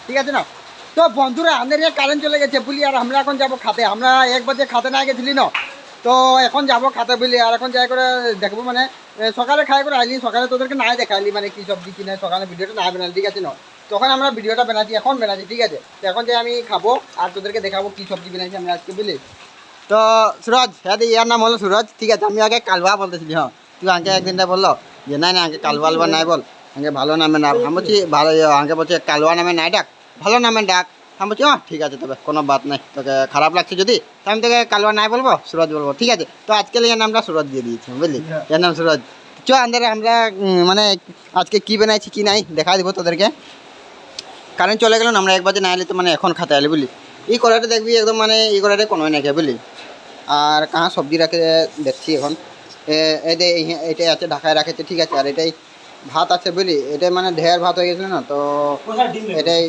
ঠিক আছে না। তো বন্ধুরা আমাদের কারেন্ট চলে গেছে বলি, আর আমরা এখন যাবো খাতে। আমরা 1 বাজে খাতে না গেছিলি না, তো এখন যাবো খাতে বলি। আর এখন যাই করে দেখবো মানে সকালে খাই করে আইলি, সকালে তোদেরকে নাই দেখাইলি মানে কি সবজি কিনে, সকালে ভিডিওটা না বানালি, ঠিক আছে না। তখন আমরা ভিডিওটা বানাচ্ছি, এখন বানাচ্ছি, ঠিক আছে। তো এখন যে আমি খাবো আর তোদেরকে দেখাবো কি সবজি বানাইছি আমরা আজকে বুঝলি। তো সুরজ, হ্যাঁ ইয়ার নাম হলো সুরজ, ঠিক আছে। আমি আগে কালবা বলতেছিলি, হ্যাঁ তুই আগে একদিনটা বললো যে নাই না আগে কালবা আলবা নাই বল, আগে ভালো নামে না। আমি বলছি ভালো, আগে বলছে কালবা নামে নাই ডাক, ভালো নামে ডাক। আমি বলছি ঠিক আছে, তবে কোনো বাত নাই, তোকে খারাপ লাগছে যদি তো আমি তোকে কালবা নাই বলবো, সুরজ বলবো, ঠিক আছে। তো আজকে এর নামটা সুরজ দিয়ে দিয়েছি বুঝলি, এর নাম সুরজ। চ আন্দারে আমরা মানে আজকে কী বানাইছি কি নাই দেখা দিব তোদেরকে। কারেন্ট চলে গেল না, আমরা 1 বাজে না এলে তো মানে এখন খাতে আলি বুঝলি। এই কড়াইটা দেখবি একদম মানে এই কড়াইটা কোনোই নাকি বুঝলি। আর কাহা সবজি রাখে দেখছি এখন, এই যে এটাই আছে ঢাকায় রাখেছে, ঠিক আছে। আর এটাই ভাত আছে বুঝলি, এটাই মানে ঢের ভাত হয়ে গেছিলো না, তো এটাই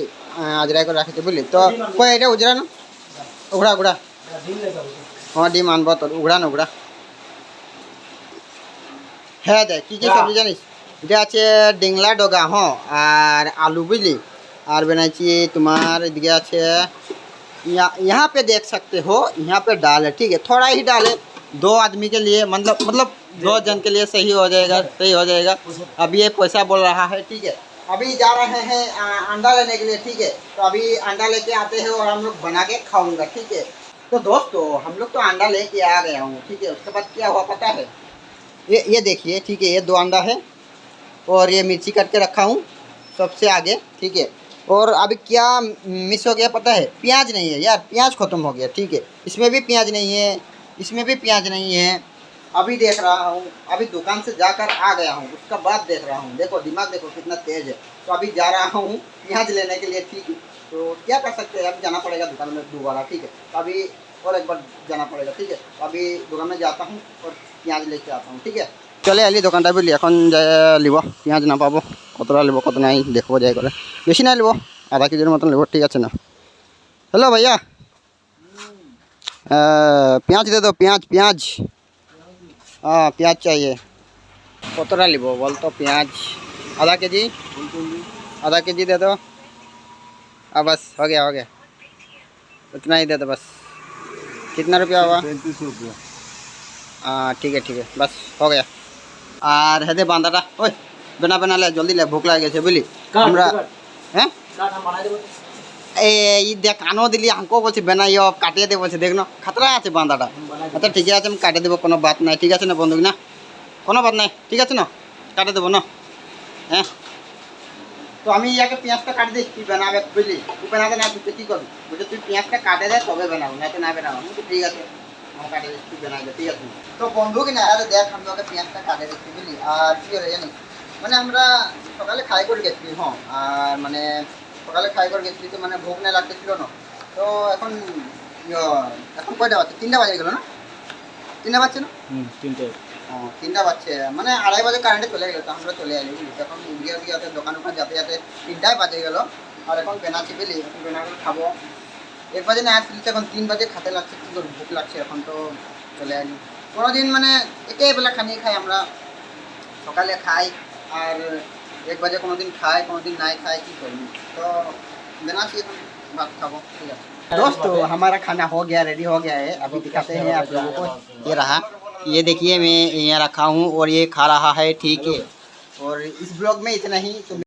আজরাই করে রাখেছে বুঝলি। তো কই এটা উজরা না, উগড়া উগড়া, হ্যাঁ ডিম আনবো তোর, উগড়া না উগড়া। হ্যাঁ দেখ কী কী সবজি জানিস, এটা আছে ডিংলা ডগা, হ্যাঁ আর আলু बुझली। और बनाई तुम्हार एदिके আছে यहाँ पे देख सकते हो, यहाँ पे दाल है, ठीक है थोड़ा ही डाल है 2 आदमी के लिए, मतलब 2 जन के लिए सही हो जाएगा, सही हो जाएगा। अभी ये पैसा बोल रहा है, ठीक है। अभी जा रहे हैं अंडा लेने के लिए, ठीक है। तो अभी अंडा लेके आते हैं और हम लोग बना के खाऊंगा, ठीक है। तो दोस्तों हम लोग तो अंडा लेके आ गया हूँ, ठीक है। उसके बाद क्या हुआ पता है, ये देखिए, ठीक है, ये 2 अंडा है और ये मिर्ची काट के रखा हूँ सबसे आगे, ठीक है। और अभी क्या मिस हो गया पता है, प्याज नहीं है यार, प्याज ख़त्म हो गया, ठीक है। इसमें भी प्याज नहीं है, इसमें भी प्याज नहीं है। अभी देख रहा हूँ, अभी दुकान से जाकर आ गया हूँ, उसका बाद देख रहा हूँ। देखो दिमाग देखो कितना तेज़ है। तो अभी जा रहा हूँ प्याज लेने के लिए, ठीक है। तो क्या कर सकते हैं, अभी जाना पड़ेगा दुकान में दोबारा, ठीक है। तो अभी और एक बार जाना पड़ेगा, ठीक है। तो अभी दुकान में जाता हूँ और प्याज लेके आता हूँ, ठीक है। চলে আলি দোকানটা বুঝলি, এখন যাই লিব পেঁয়াজ না পাবো, কতটা লিব কত নাই দেখবো যাই করে, বেশি নাই লিব, আধা কেজির মতন লিব, ঠিক আছে না। হ্যালো ভাইয়া, পেঁয়াজ দে দো, পেঁয়াজ পেঁয়াজ, हाँ प्याज चाहिए। कतटा लिब बोल तो, पेঁয়াজ आधा केजी, आधा केजी दे दो। बस हो गया हो गया, इतना ही दे दो बस। कितना रुपया हुआ, 35 रुपया। हाँ ठीक है बस हो गया। আর হেদে বান্দাটা ওই বেনা বেনালে জলদি লে, ভোক লাগে গেছে বুঝলি। আমরা হ্যাঁ এই দেখ কানো দিলি আঙ্কো বলছে বেনাই কাটিয়ে দে বলছে, দেখনো খাতরা আছে বান্দাটা। আচ্ছা ঠিক আছে আমি কাটিয়ে দেবো, কোনো বাত নাই, ঠিক আছে না বন্ধু না, কোনো বাত নাই, ঠিক আছে না কাটিয়ে দেবো না। হ্যাঁ তো আমি ইয়াকে পেঁয়াজটা কাটি দিই, তুই বানাবে বুঝলি। তুই বানাতে না তুই কী করবি বুঝলি, তুই পেঁয়াজটা কাটে দেয় তবে বানাবো, না তো না বানাবো। ঠিক আছে আমি কাটে দিচ্ছি, তুই বানাবে, ঠিক আছে। তো বন্ধু কিনা আরে দেখ আমি ওকে পেঁয়াজটা কাটে দিচ্ছি বুঝলি। আর কী হলে জানিস, মানে আমরা সকালে খাই করে গেছিলি, হ্যাঁ আর মানে সকালে খাই করে গেছিলি, তো মানে ভোগ না লাগতেছিল না। তো এখন এখন কয়টা বাজছে, 3টা বাজে গেলো না, 3টা বাজছে না, 3টে, ও 3টা বাজছে, মানে 2:30 বাজে কারেন্টে চলে গেলো। তো আমরা চলে এলি বুঝলি। এখন গিয়ে গিয়ে দোকান ওখান যাতে যাতে 3টাই বাজে গেলো। আর এখন বেনাচ্ছি বুঝলি, এখন বেনাগুলো খাবো। 1 বাজে না আসছিলি, তো এখন 3 বাজে খাতে লাগছে, কী করবো ভোক লাগছে এখন। তো চলে এলি, কোনো দিন মানে একেই বেলা খানি খাই আমরা, সকালে খাই আর 1 বাজে কোনো दिन খাই, কোনো दिन নাই খাই, কী করবি। तो बनाची এখন ভাত খাবো, ঠিক আছে। दोस्तों हमारा खाना हो गया, रेडी हो गया है। अभी दिखाते हैं आप लोगों को, ये रहा, ये देखिए मैं यहाँ रखा हूँ और ये खा रहा है, ठीक है। और इस ब्लॉग में इतना ही। तो